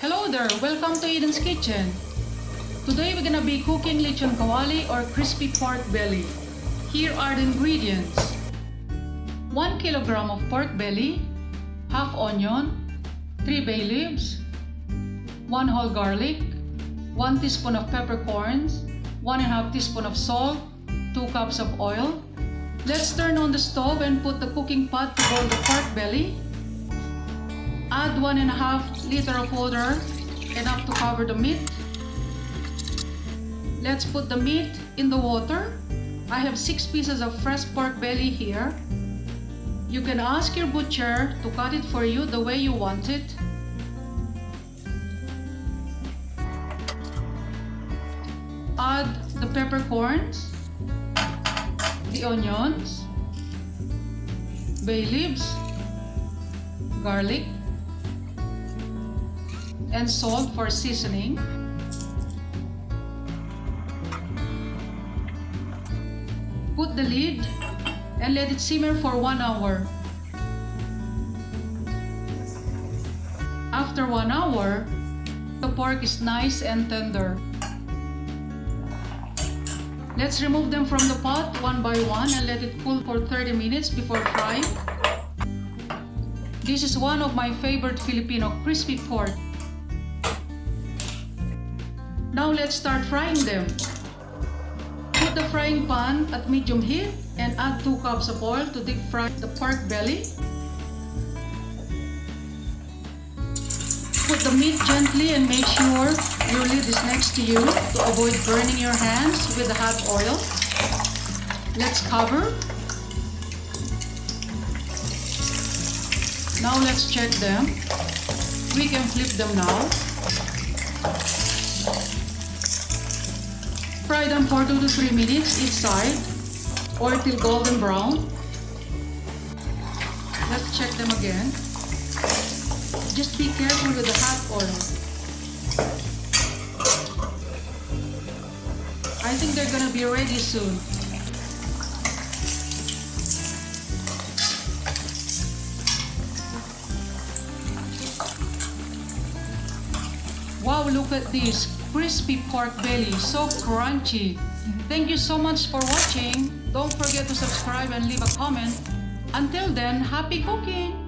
Hello there, welcome to Eden's Kitchen. Today we're gonna be cooking Lechon Kawali or crispy pork belly. Here are the ingredients. 1 kilogram of pork belly, half onion, 3 bay leaves, 1 whole garlic, 1 teaspoon of peppercorns, 1.5 teaspoon of salt, 2 cups of oil. Let's turn on the stove and put the cooking pot to boil the pork belly. Add 1.5 liter of water, enough to cover the meat. Let's put the meat in the water. I have 6 pieces of fresh pork belly here. You can ask your butcher to cut it for you the way you want it. Add the peppercorns, the onions, bay leaves, garlic, and salt for seasoning. Put the lid and let it simmer for 1 hour. After 1 hour, the pork is nice and tender. Let's remove them from the pot one by one and let it cool for 30 minutes before frying. This is one of my favorite Filipino crispy pork. Now let's start frying them. Put the frying pan at medium heat and add 2 cups of oil to deep fry the pork belly. Put the meat gently and make sure your lid is next to you to avoid burning your hands with the hot oil. Let's cover. Now let's check them. We can flip them now. Fry them for 2 to 3 minutes each side or till golden brown. Let's check them again. Just be careful with the hot oil. I think they're gonna be ready soon. Wow, look at this crispy pork belly, so crunchy. Thank you so much for watching. Don't forget to subscribe and leave a comment. Until then, happy cooking!